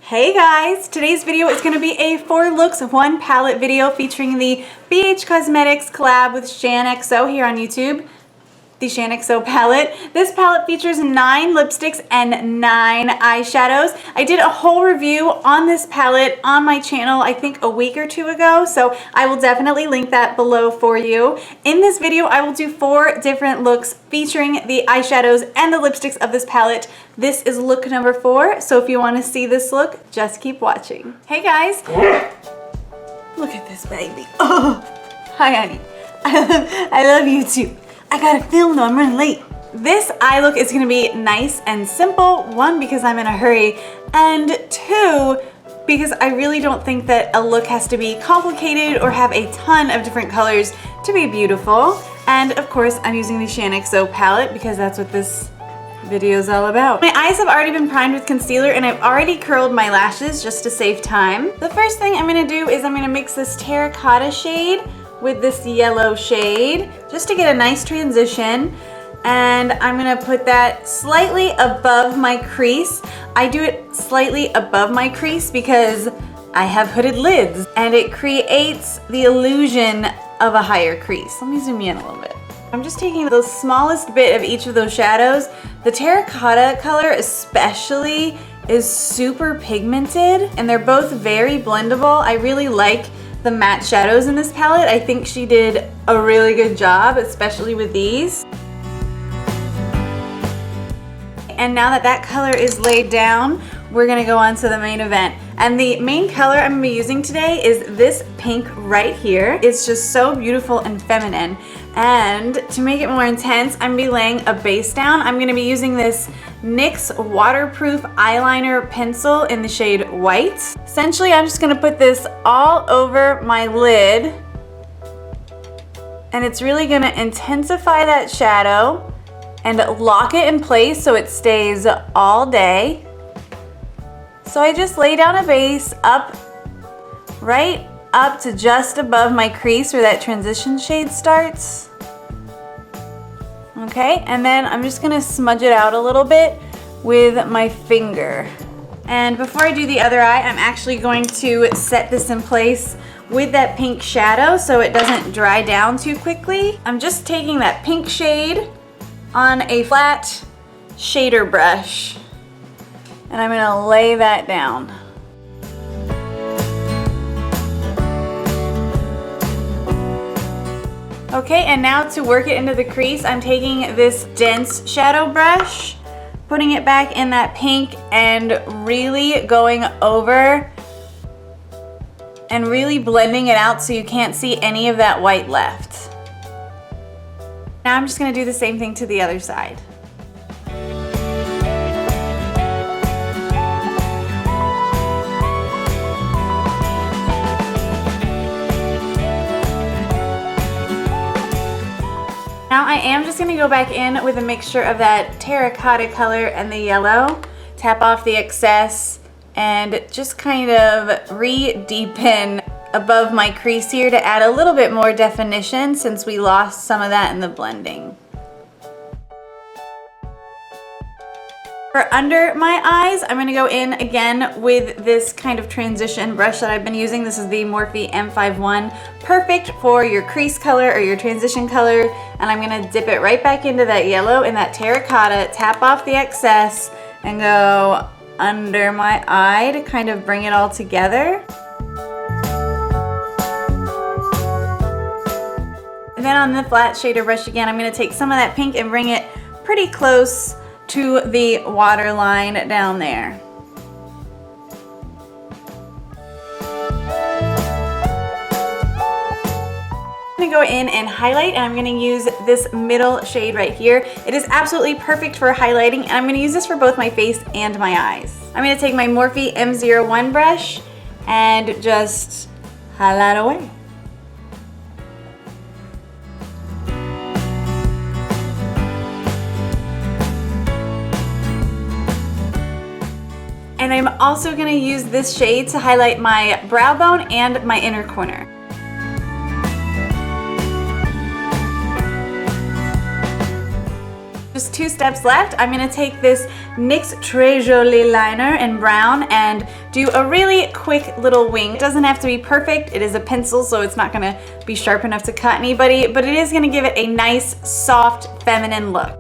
Hey guys, today's video is going to be a 4 looks 1 palette video featuring the BH Cosmetics collab with Shaaanxo here on YouTube. The Shaaanxo palette. This palette features 9 lipsticks and 9 eyeshadows. I did a whole review on this palette on my channel I think a week or 2 ago, so I will definitely link that below for you. In this video I will do 4 different looks featuring the eyeshadows and the lipsticks of this palette. This is look number 4, so if you want to see this look, just keep watching. Hey guys! Look at this baby. Oh, hi honey. I love you too. I gotta film though, I'm running late. This eye look is gonna be nice and simple. 1, because I'm in a hurry, and 2, because I really don't think that a look has to be complicated or have a ton of different colors to be beautiful. And of course, I'm using the Shaaanxo palette because that's what this video is all about. My eyes have already been primed with concealer and I've already curled my lashes just to save time. The first thing I'm gonna do is I'm gonna mix this terracotta shade with this yellow shade just to get a nice transition, and I'm gonna put that slightly above my crease. I do it slightly above my crease because I have hooded lids and it creates the illusion of a higher crease. Let me zoom in a little bit. I'm just taking the smallest bit of each of those shadows. The terracotta color especially is super pigmented and they're both very blendable. I really like the matte shadows in this palette. I think she did a really good job, especially with these. And now that that color is laid down, we're gonna go on to the main event. And the main color I'm gonna be using today is this pink right here. It's just so beautiful and feminine. And to make it more intense, I'm gonna be laying a base down. I'm gonna be using this NYX waterproof eyeliner pencil in the shade White. Essentially, I'm just gonna put this all over my lid, and it's really gonna intensify that shadow and lock it in place so it stays all day. So I just lay down a base right up to just above my crease where that transition shade starts. Okay, and then I'm just gonna smudge it out a little bit with my finger. And before I do the other eye, I'm actually going to set this in place with that pink shadow so it doesn't dry down too quickly. I'm just taking that pink shade on a flat shader brush and I'm gonna lay that down. Okay, and now to work it into the crease, I'm taking this dense shadow brush, putting it back in that pink and really going over and really blending it out so you can't see any of that white left. Now I'm just gonna do the same thing to the other side. Now I am just gonna go back in with a mixture of that terracotta color and the yellow, tap off the excess, and just kind of re-deepen above my crease here to add a little bit more definition since we lost some of that in the blending. For under my eyes, I'm gonna go in again with this kind of transition brush that I've been using. This is the Morphe M51, perfect for your crease color or your transition color. And I'm gonna dip it right back into that yellow and that terracotta, tap off the excess, and go under my eye to kind of bring it all together. And then on the flat shader brush again, I'm gonna take some of that pink and bring it pretty close to the waterline down there. I'm gonna go in and highlight, and I'm gonna use this middle shade right here. It is absolutely perfect for highlighting, and I'm gonna use this for both my face and my eyes. I'm gonna take my Morphe M01 brush and just highlight away. And I'm also gonna use this shade to highlight my brow bone and my inner corner. Just 2 steps left. I'm gonna take this NYX Très Jolie liner in brown and do a really quick little wing. It doesn't have to be perfect. It is a pencil, so it's not gonna be sharp enough to cut anybody, but it is gonna give it a nice, soft, feminine look.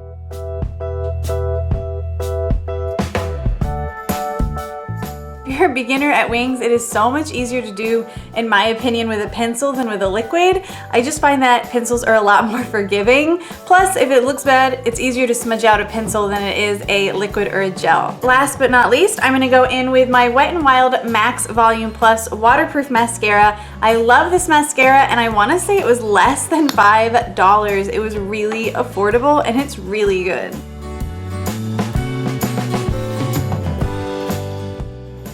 If you're a beginner at wings, it is so much easier to do, in my opinion, with a pencil than with a liquid. I just find that pencils are a lot more forgiving. Plus, if it looks bad, it's easier to smudge out a pencil than it is a liquid or a gel. Last but not least, I'm gonna go in with my Wet n Wild Max Volume Plus Waterproof Mascara. I love this mascara, and I wanna say it was less than $5. It was really affordable, and it's really good.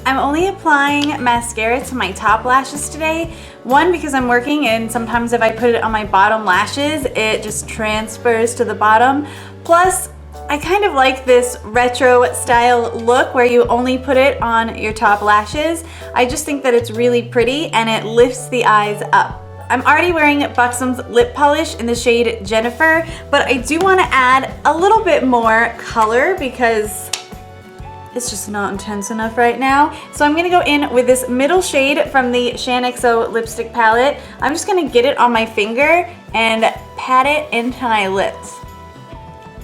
I'm only applying mascara to my top lashes today. One, because I'm working and sometimes if I put it on my bottom lashes, it just transfers to the bottom. Plus, I kind of like this retro style look where you only put it on your top lashes. I just think that it's really pretty and it lifts the eyes up. I'm already wearing Buxom's lip polish in the shade Jennifer, but I do want to add a little bit more color because it's just not intense enough right now. So I'm gonna go in with this middle shade from the Shaaanxo lipstick palette. I'm just gonna get it on my finger and pat it into my lips.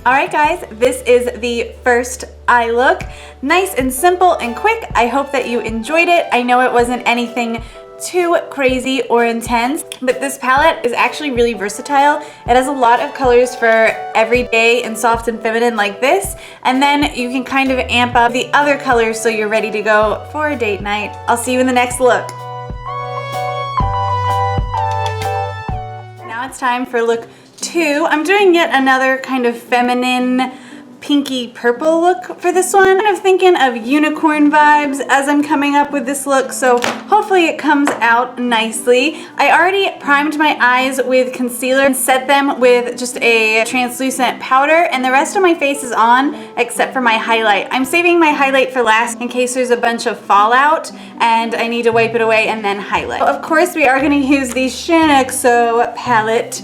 All right guys, this is the first eye look. Nice and simple and quick. I hope that you enjoyed it. I know it wasn't anything too crazy or intense, but this palette is actually really versatile. It has a lot of colors for everyday and soft and feminine like this, and then you can kind of amp up the other colors so you're ready to go for a date night. I'll see you in the next look. Now it's time for look 2. I'm doing yet another kind of feminine pinky purple look for this one. Kind of thinking of unicorn vibes as I'm coming up with this look, so hopefully it comes out nicely. I already primed my eyes with concealer and set them with just a translucent powder, and the rest of my face is on except for my highlight. I'm saving my highlight for last in case there's a bunch of fallout and I need to wipe it away and then highlight. Of course, we are going to use the Shaaanxo palette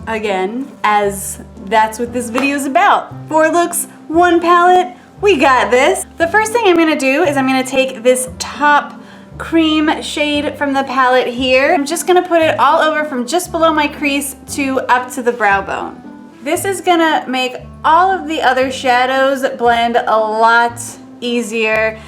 again, as that's what this video is about. 4 looks, 1 palette, we got this. The first thing I'm gonna do is I'm gonna take this top cream shade from the palette here. I'm just gonna put it all over from just below my crease to up to the brow bone. This is gonna make all of the other shadows blend a lot easier.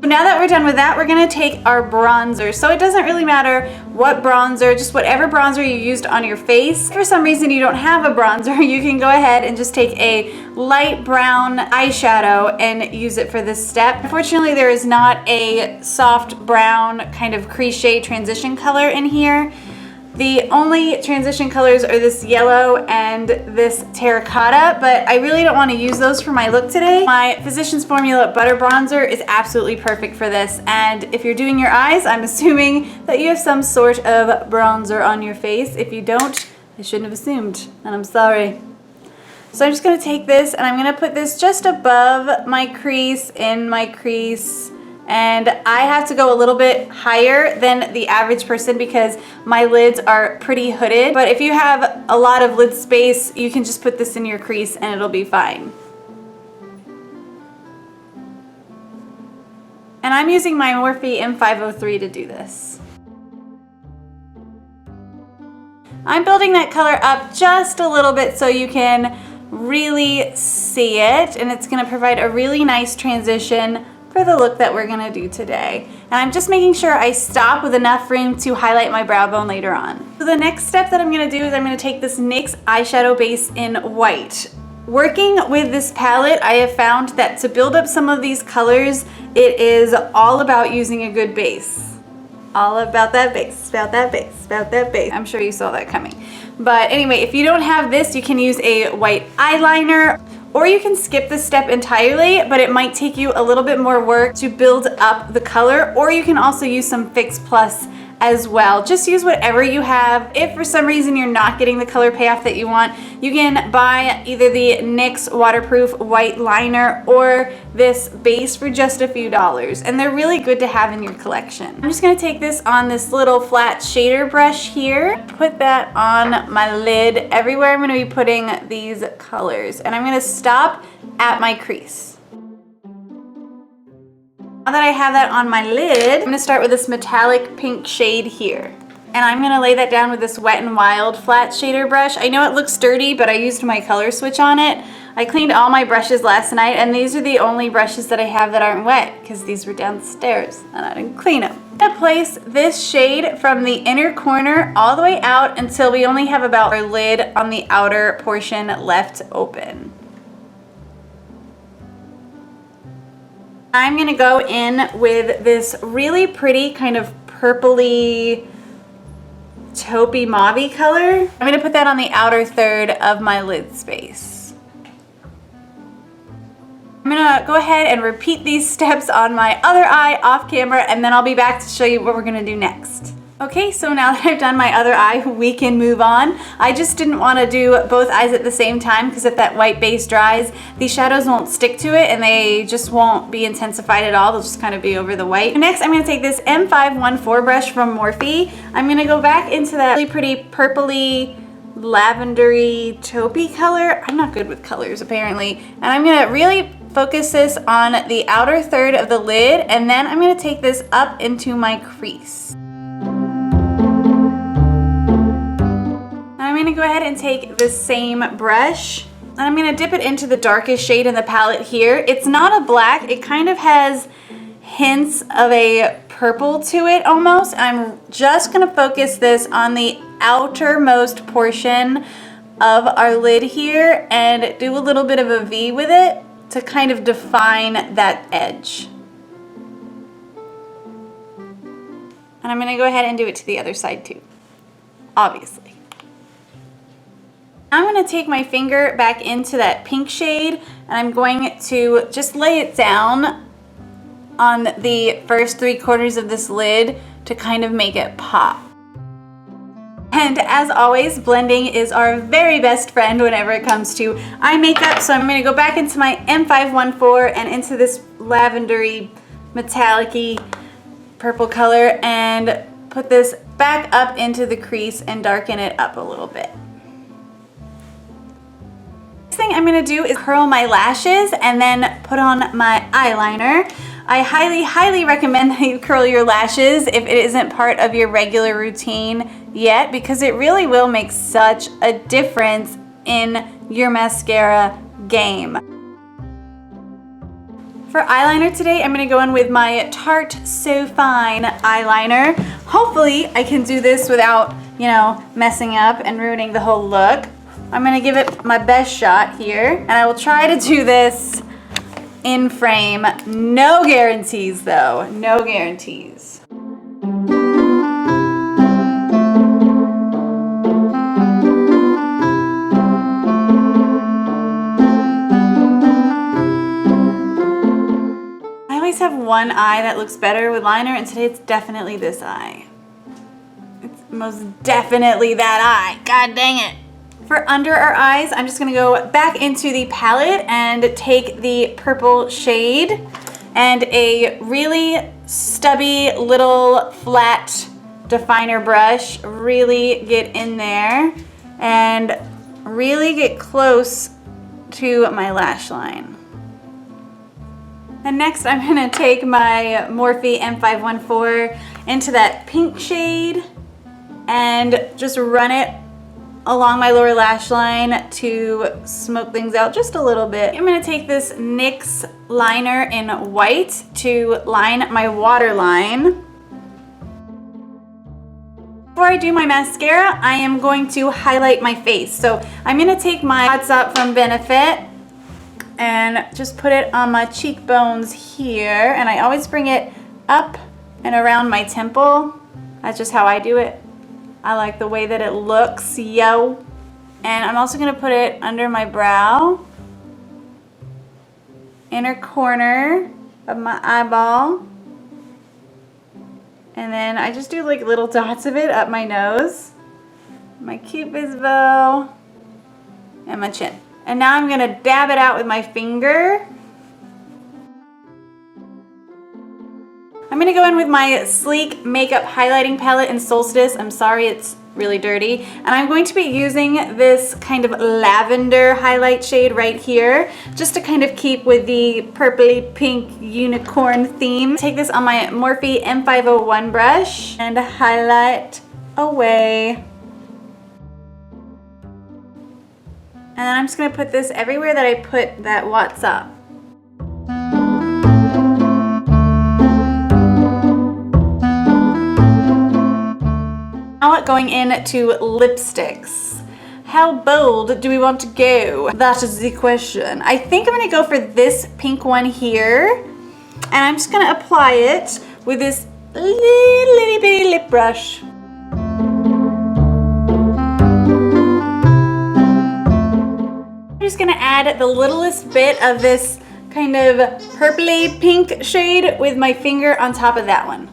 Now that we're done with that, we're gonna take our bronzer. So it doesn't really matter what bronzer, just whatever bronzer you used on your face. If for some reason you don't have a bronzer, you can go ahead and just take a light brown eyeshadow and use it for this step. Unfortunately, there is not a soft brown kind of crease shade transition color in here. The only transition colors are this yellow and this terracotta, but I really don't want to use those for my look today. My Physicians Formula Butter Bronzer is absolutely perfect for this, and if you're doing your eyes, I'm assuming that you have some sort of bronzer on your face. If you don't, I shouldn't have assumed, and I'm sorry. So I'm just going to take this and I'm going to put this just above my crease, in my crease, and I have to go a little bit higher than the average person because my lids are pretty hooded. But if you have a lot of lid space, you can just put this in your crease and it'll be fine. And I'm using my Morphe M503 to do this. I'm building that color up just a little bit so you can really see it, and it's going to provide a really nice transition for the look that we're gonna do today. And I'm just making sure I stop with enough room to highlight my brow bone later on. So the next step that I'm gonna do is I'm gonna take this NYX eyeshadow base in white. Working with this palette, I have found that to build up some of these colors, it is all about using a good base. All about that base, about that base, about that base. I'm sure you saw that coming. But anyway, if you don't have this, you can use a white eyeliner, or you can skip this step entirely, but it might take you a little bit more work to build up the color, or you can also use some Fix Plus as well. Just use whatever you have. If for some reason you're not getting the color payoff that you want, you can buy either the NYX waterproof white liner or this base for just a few dollars, and they're really good to have in your collection. I'm just gonna take this on this little flat shader brush here, put that on my lid everywhere I'm gonna be putting these colors, and I'm gonna stop at my crease. Now that I have that on my lid, I'm gonna start with this metallic pink shade here. And I'm gonna lay that down with this Wet n Wild flat shader brush. I know it looks dirty, but I used my color switch on it. I cleaned all my brushes last night, and these are the only brushes that I have that aren't wet, because these were downstairs and I didn't clean them. I'm gonna place this shade from the inner corner all the way out until we only have about our lid on the outer portion left open. I'm gonna go in with this really pretty kind of purpley, taupey mauve-y color. I'm gonna put that on the outer third of my lid space. I'm gonna go ahead and repeat these steps on my other eye off camera, and then I'll be back to show you what we're gonna do next. Okay, so now that I've done my other eye, we can move on. I just didn't want to do both eyes at the same time, because if that white base dries, these shadows won't stick to it and they just won't be intensified at all. They'll just kind of be over the white. Next, I'm going to take this M514 brush from Morphe. I'm going to go back into that really pretty purpley, lavendery, taupey color. I'm not good with colors apparently. And I'm going to really focus this on the outer third of the lid, and then I'm going to take this up into my crease. I'm gonna go ahead and take the same brush, and I'm gonna dip it into the darkest shade in the palette here. It's not a black, it kind of has hints of a purple to it almost. I'm just gonna focus this on the outermost portion of our lid here and do a little bit of a V with it to kind of define that edge. And I'm gonna go ahead and do it to the other side too, obviously. I'm going to take my finger back into that pink shade, and I'm going to just lay it down on the first 3/4 of this lid to kind of make it pop. And as always, blending is our very best friend whenever it comes to eye makeup. So I'm going to go back into my M514 and into this lavendery, metallic-y purple color and put this back up into the crease and darken it up a little bit. Next thing I'm gonna do is curl my lashes and then put on my eyeliner. I highly recommend that you curl your lashes if it isn't part of your regular routine yet, because it really will make such a difference in your mascara game. For eyeliner today, I'm gonna go in with my Tarte So Fine eyeliner. Hopefully I can do this without, you know, messing up and ruining the whole look. I'm gonna give it my best shot here, and I will try to do this in frame. No guarantees though, no guarantees. I always have one eye that looks better with liner, and today it's definitely this eye. It's most definitely that eye, god dang it. For under our eyes, I'm just gonna go back into the palette and take the purple shade and a really stubby little flat definer brush. Really get in there and really get close to my lash line. And next I'm gonna take my Morphe M514 into that pink shade and just run it along my lower lash line to smoke things out just a little bit. I'm gonna take this NYX liner in white to line my waterline. Before I do my mascara, I am going to highlight my face. So I'm gonna take my Hot Stop from Benefit and just put it on my cheekbones here, and I always bring it up and around my temple. That's just how I do it. I like the way that it looks, yo. And I'm also gonna put it under my brow, inner corner of my eyeball, And then I just do like little dots of it up my nose, my cupid's bow, and my chin. And now I'm gonna dab it out with my finger. I'm gonna go in with my Sleek Makeup Highlighting Palette in Solstice. I'm sorry, it's really dirty. And I'm going to be using this kind of lavender highlight shade right here, just to kind of keep with the purpley pink unicorn theme. Take this on my Morphe M501 brush and highlight away. And then I'm just gonna put this everywhere that I put that What's Up. Now going into lipsticks. How bold do we want to go? That is the question. I think I'm gonna go for this pink one here. And I'm just gonna apply it with this little bitty lip brush. I'm just gonna add the littlest bit of this kind of purpley pink shade with my finger on top of that one.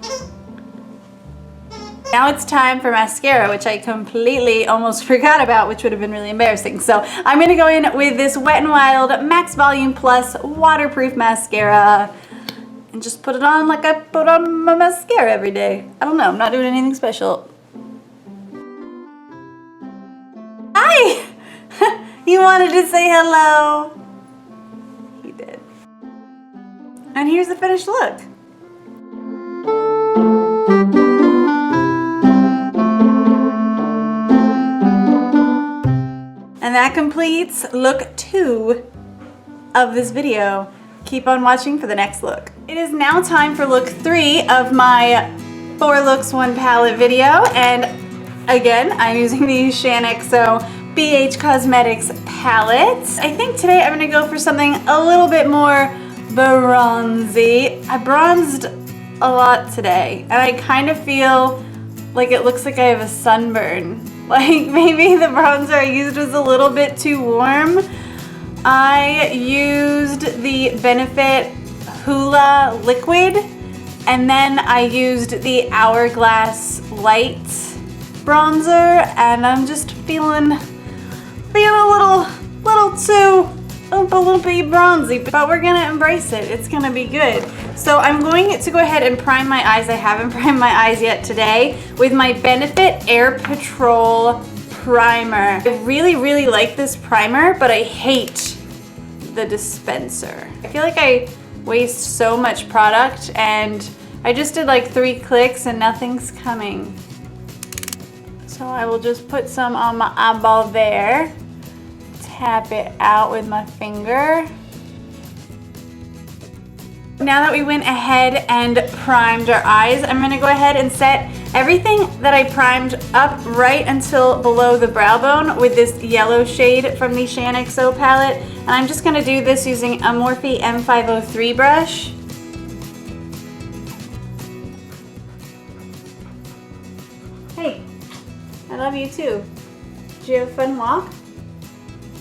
Now it's time for mascara, which I completely almost forgot about, which would have been really embarrassing. So I'm gonna go in with this Wet n Wild Max Volume Plus waterproof mascara and just put it on like I put on my mascara every day. I don't know, I'm not doing anything special. Hi! You wanted to say hello? He did. And here's the finished look. And that completes look 2 of this video. Keep on watching for the next look. It is now time for look 3 of my 4 looks 1 palette video. And again, I'm using the Shaaanxo BH Cosmetics palette. I think today I'm gonna go for something a little bit more bronzy. I bronzed a lot today, and I kind of feel like it looks like I have a sunburn. Like maybe the bronzer I used was a little bit too warm. I used the Benefit Hoola liquid, and then I used the Hourglass light bronzer, and I'm just feeling a little bit bronzy, but we're gonna embrace it. It's gonna be good. So I'm going to go ahead and prime my eyes. I haven't primed my eyes yet today with my Benefit Air Patrol primer. I really, really like this primer, but I hate the dispenser. I feel like I waste so much product, and I just did like 3 clicks and nothing's coming. So I will just put some on my eyeball there. Tap it out with my finger. Now that we went ahead and primed our eyes, I'm gonna go ahead and set everything that I primed up right until below the brow bone with this yellow shade from the Shaaanxo palette. And I'm just gonna do this using a Morphe M503 brush. Hey, I love you too. Did you have a fun walk?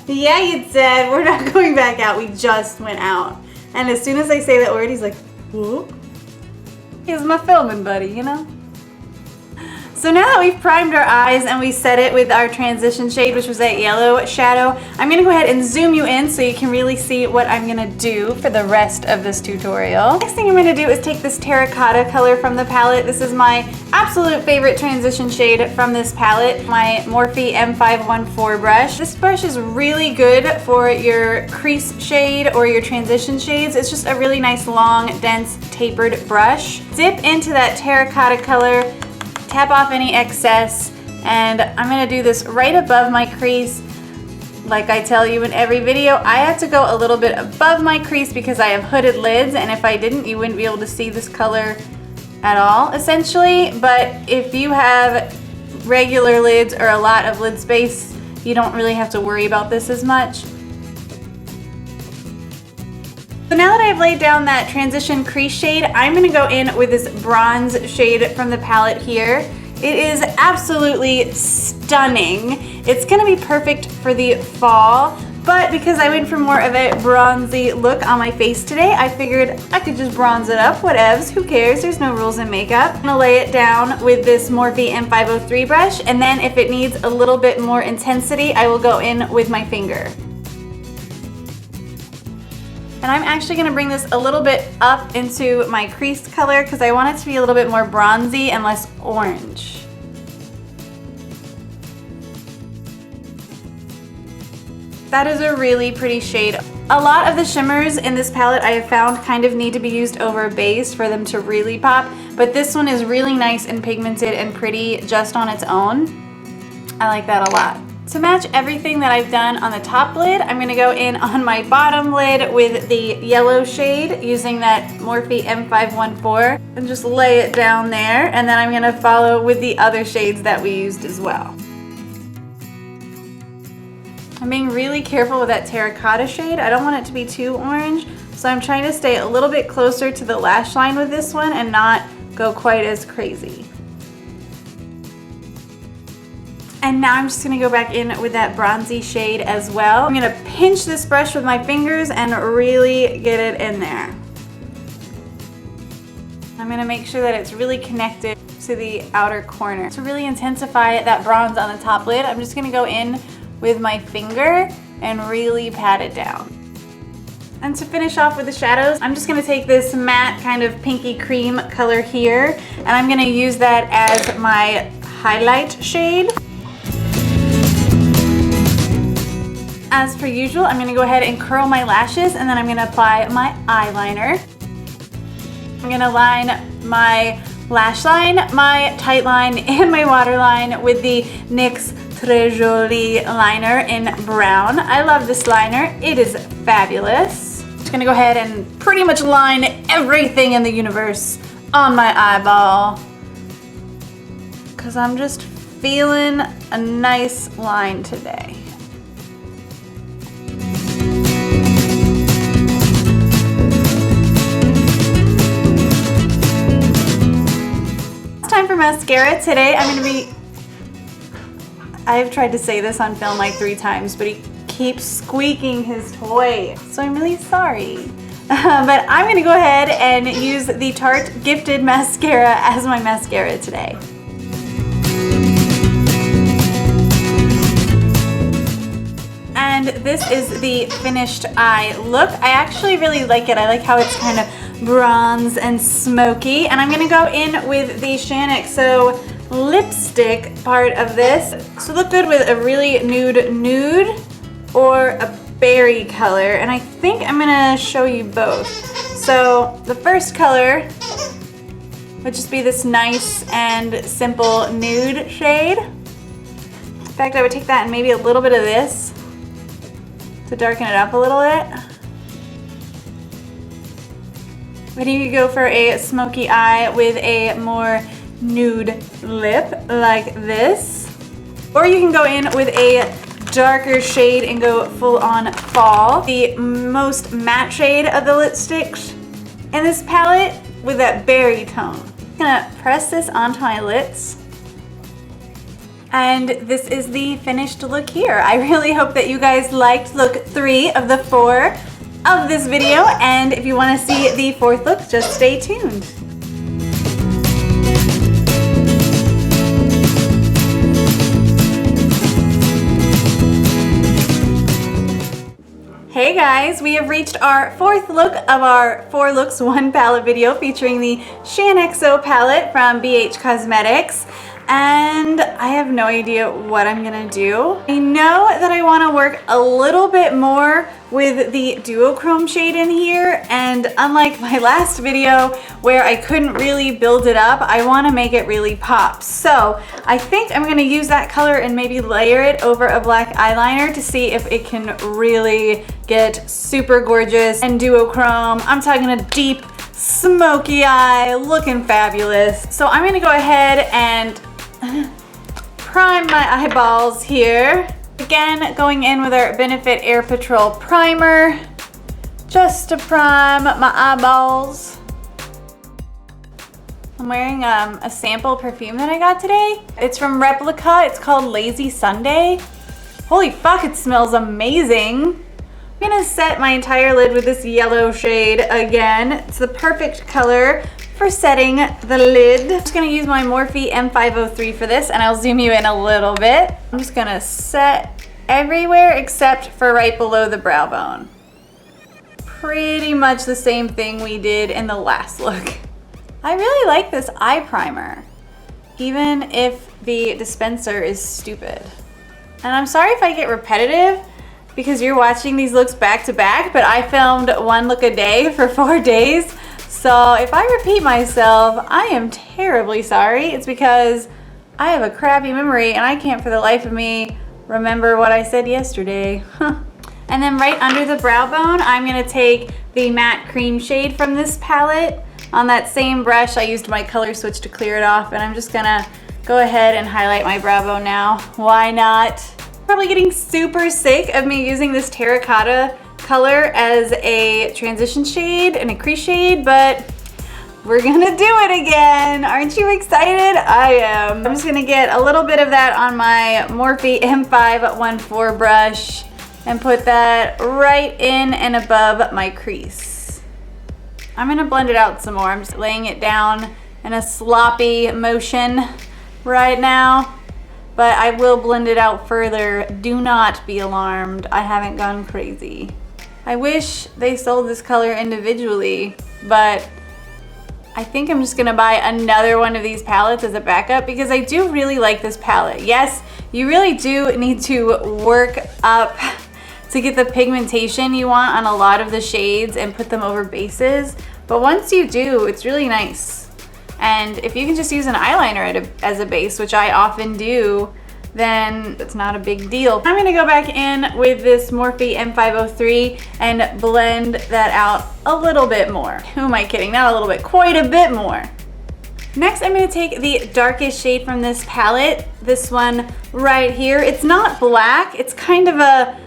Yeah, you did. We're not going back out. We just went out. And as soon as I say that word, he's like, whoop. He's my filming buddy, you know? So now that we've primed our eyes and we set it with our transition shade, which was that yellow shadow, I'm gonna go ahead and zoom you in so you can really see what I'm gonna do for the rest of this tutorial. Next thing I'm gonna do is take this terracotta color from the palette. This is my absolute favorite transition shade from this palette, my Morphe M514 brush. This brush is really good for your crease shade or your transition shades. It's just a really nice, long, dense, tapered brush. Dip into that terracotta color, tap off any excess, and I'm gonna do this right above my crease. Like I tell you in every video, I have to go a little bit above my crease because I have hooded lids, and if I didn't, you wouldn't be able to see this color at all, essentially. But if you have regular lids or a lot of lid space, you don't really have to worry about this as much. So now that I've laid down that transition crease shade, I'm gonna go in with this bronze shade from the palette here. It is absolutely stunning. It's gonna be perfect for the fall, But because I went for more of a bronzy look on my face today, I figured I could just bronze it up, whatevs, who cares, there's no rules in makeup. I'm gonna lay it down with this Morphe M503 brush, and then if it needs a little bit more intensity, I will go in with my finger. And I'm actually gonna bring this a little bit up into my creased color because I want it to be a little bit more bronzy and less orange. That is a really pretty shade. A lot of the shimmers in this palette I have found kind of need to be used over a base for them to really pop, but this one is really nice and pigmented and pretty just on its own. I like that a lot. To match everything that I've done on the top lid, I'm gonna go in on my bottom lid with the yellow shade using that Morphe M514 and just lay it down there, and then I'm gonna follow with the other shades that we used as well. I'm being really careful with that terracotta shade. I don't want it to be too orange, so I'm trying to stay a little bit closer to the lash line with this one and not go quite as crazy. And now I'm just gonna go back in with that bronzy shade as well. I'm gonna pinch this brush with my fingers and really get it in there. I'm gonna make sure that it's really connected to the outer corner. To really intensify that bronze on the top lid, I'm just gonna go in with my finger and really pat it down. And to finish off with the shadows, I'm just gonna take this matte kind of pinky cream color here, and I'm gonna use that as my highlight shade. As per usual, I'm gonna go ahead and curl my lashes, and then I'm gonna apply my eyeliner. I'm gonna line my lash line, my tight line, and my waterline with the NYX Très Jolie liner in brown. I love this liner. It is fabulous. I'm just gonna go ahead and pretty much line everything in the universe on my eyeball because I'm just feeling a nice line today. It's time for mascara. Today I've tried to say this on film like 3 times, but he keeps squeaking his toy, so I'm really sorry. But I'm gonna go ahead and use the Tarte Gifted Mascara as my mascara today. And this is the finished eye look. I actually really like it. I like how it's kind of bronze and smoky. And I'm gonna go in with the Shaaanxo lipstick part of this. So look good with a really nude or a berry color, and I think I'm gonna show you both. So the first color would just be this nice and simple nude shade. In fact, I would take that and maybe a little bit of this to darken it up a little bit. But you could go for a smoky eye with a more nude lip like this, or you can go in with a darker shade and go full on fall. The most matte shade of the lipsticks in this palette with that berry tone. I'm gonna press this onto my lips, and this is the finished look here. I really hope that you guys liked look 3 of the 4 of this video, and if you want to see the 4th look, just stay tuned. Hey guys, we have reached our 4th look of our 4 looks 1 palette video featuring the Shaaanxo palette from BH Cosmetics, and I have no idea what I'm gonna do. I know that I want to work a little bit more with the duochrome shade in here, and unlike my last video where I couldn't really build it up, I want to make it really pop. So I think I'm gonna use that color and maybe layer it over a black eyeliner to see if it can really get super gorgeous and duochrome. I'm talking a deep smoky eye, looking fabulous. So I'm gonna go ahead and prime my eyeballs here. Again, going in with our Benefit Air Patrol primer, just to prime my eyeballs. I'm wearing a sample perfume that I got today. It's from Replica. It's called Lazy Sunday. Holy fuck, it smells amazing. I'm gonna set my entire lid with this yellow shade again. It's the perfect color for setting the lid. I'm just gonna use my Morphe M503 for this, and I'll zoom you in a little bit. I'm just gonna set everywhere except for right below the brow bone. Pretty much the same thing we did in the last look. I really like this eye primer, even if the dispenser is stupid. And I'm sorry if I get repetitive because you're watching these looks back to back, but I filmed one look a day for 4 days. So if I repeat myself, I am terribly sorry. It's because I have a crappy memory and I can't for the life of me remember what I said yesterday. And then right under the brow bone, I'm gonna take the matte cream shade from this palette. On that same brush, I used my color switch to clear it off, and I'm just gonna go ahead and highlight my brow bone now. Why not? Probably getting super sick of me using this terracotta color as a transition shade and a crease shade, but we're gonna do it again. Aren't you excited? I am. I'm just gonna get a little bit of that on my Morphe M514 brush and put that right in and above my crease. I'm gonna blend it out some more. I'm just laying it down in a sloppy motion right now, but I will blend it out further. Do not be alarmed. I haven't gone crazy. I wish they sold this color individually, but I think I'm just gonna buy another one of these palettes as a backup because I do really like this palette. Yes, you really do need to work up to get the pigmentation you want on a lot of the shades and put them over bases, but once you do, it's really nice. And if you can just use an eyeliner as a base, which I often do, then it's not a big deal. I'm gonna go back in with this Morphe M503 and blend that out a little bit more. Who am I kidding? Not a little bit, quite a bit more. Next, I'm gonna take the darkest shade from this palette, this one right here. It's not black, it's kind of a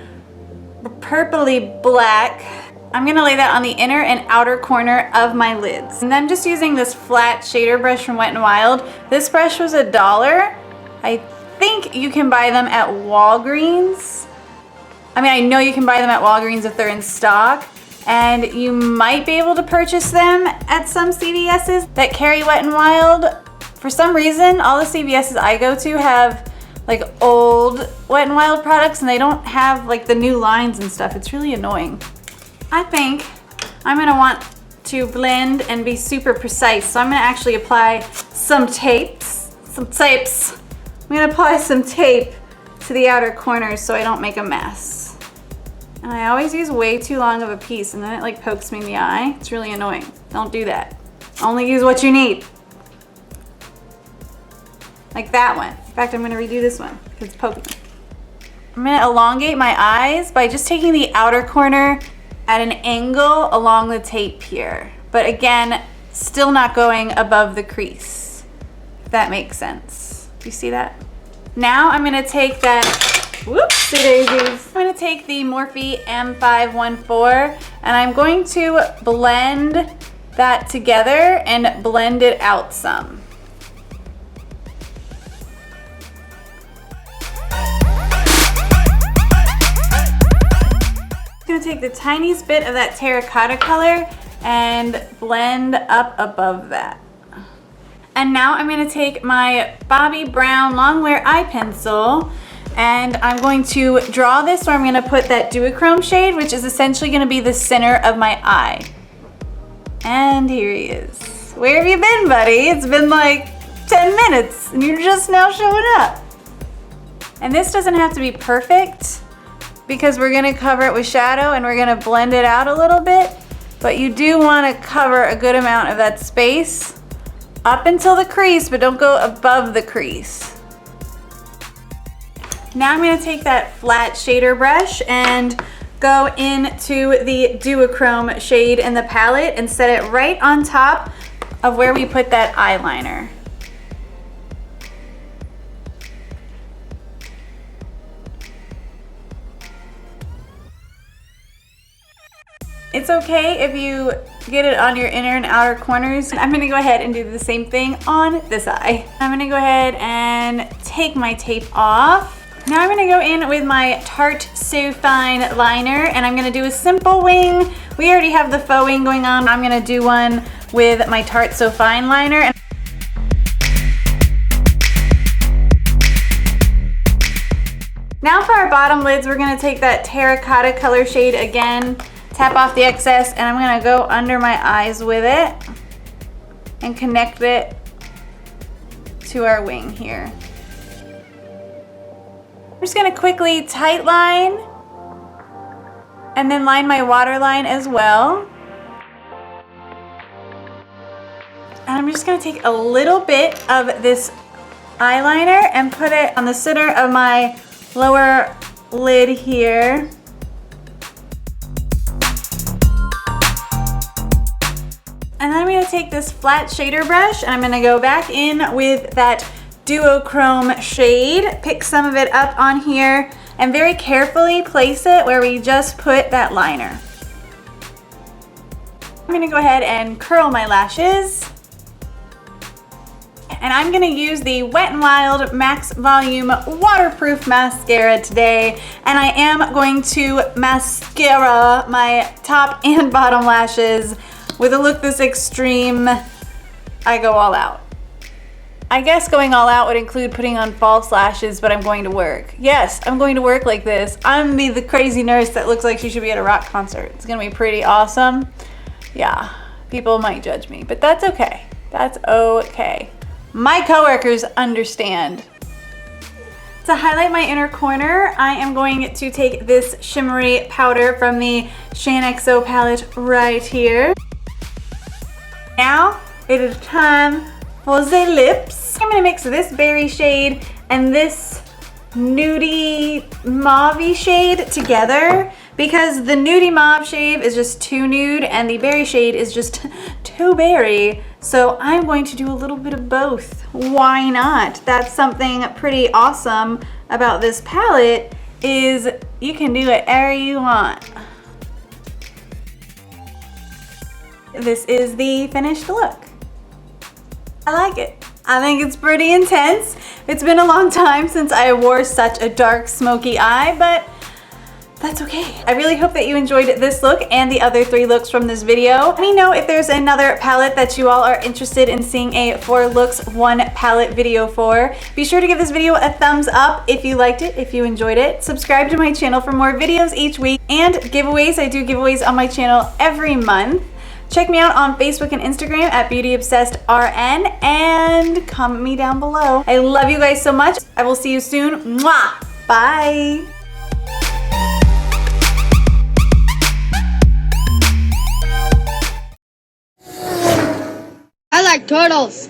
purpley black. I'm gonna lay that on the inner and outer corner of my lids. And I'm just using this flat shader brush from Wet n Wild. This brush was $1. I think you can buy them at Walgreens. I mean, I know you can buy them at Walgreens if they're in stock, and you might be able to purchase them at some CVS's that carry Wet n Wild. For some reason, all the CVS's I go to have like old Wet n Wild products and they don't have like the new lines and stuff. It's really annoying. I think I'm gonna want to blend and be super precise. So I'm gonna actually apply some tapes. I'm gonna apply some tape to the outer corners so I don't make a mess. And I always use way too long of a piece and then it like pokes me in the eye. It's really annoying. Don't do that. Only use what you need. Like that one. In fact, I'm gonna redo this one because it's poking me. I'm gonna elongate my eyes by just taking the outer corner at an angle along the tape here. But again, still not going above the crease, if that makes sense. Do you see that? Now I'm gonna take that, whoopsie daisies. I'm gonna take the Morphe M514 and I'm going to blend that together and blend it out some. I'm gonna take the tiniest bit of that terracotta color and blend up above that. And now I'm gonna take my Bobbi Brown Longwear eye pencil and I'm going to draw this where I'm gonna put that duochrome shade, which is essentially gonna be the center of my eye. And here he is. Where have you been, buddy? It's been like 10 minutes and you're just now showing up. And this doesn't have to be perfect because we're gonna cover it with shadow and we're gonna blend it out a little bit, but you do wanna cover a good amount of that space up until the crease, but don't go above the crease. Now I'm gonna take that flat shader brush and go into the duochrome shade in the palette and set it right on top of where we put that eyeliner. It's okay if you get it on your inner and outer corners. I'm gonna go ahead and do the same thing on this eye. I'm gonna go ahead and take my tape off Now I'm gonna go in with my Tarte So Fine liner, and I'm gonna do a simple wing. We already have the faux wing going on. I'm gonna do one with my Tarte So Fine liner. Now for our bottom lids, we're gonna take that terracotta color shade again, tap off the excess, and I'm gonna go under my eyes with it and connect it to our wing here. I'm just gonna quickly tight line and then line my waterline as well. And I'm just gonna take a little bit of this eyeliner and put it on the center of my lower lid here. And then I'm gonna take this flat shader brush and I'm gonna go back in with that duochrome shade, pick some of it up on here, and very carefully place it where we just put that liner. I'm gonna go ahead and curl my lashes. And I'm gonna use the Wet n Wild Max Volume Waterproof Mascara today. And I am going to mascara my top and bottom lashes. With a look this extreme, I go all out. I guess going all out would include putting on false lashes, but I'm going to work. Yes, I'm going to work like this. I'm gonna be the crazy nurse that looks like she should be at a rock concert. It's gonna be pretty awesome. Yeah, people might judge me, but that's okay. That's okay. My coworkers understand. To highlight my inner corner, I am going to take this shimmery powder from the Shaaanxo palette right here. Now it is time for the lips. I'm gonna mix this berry shade and this nudie mauve shade together because the nudie mauve shade is just too nude and the berry shade is just too berry. So I'm going to do a little bit of both. Why not? That's something pretty awesome about this palette is you can do whatever you want. This is the finished look. I like it. I think it's pretty intense. It's been a long time since I wore such a dark smoky eye, but that's okay. I really hope that you enjoyed this look and the other 3 looks from this video. Let me know if there's another palette that you all are interested in seeing a 4 looks 1 palette video for. Be sure to give this video a thumbs up if you liked it, if you enjoyed it. Subscribe to my channel for more videos each week and giveaways. I do giveaways on my channel every month. Check me out on Facebook and Instagram at BeautyObsessedRN and comment me down below. I love you guys so much. I will see you soon. Mwah! Bye! I like turtles.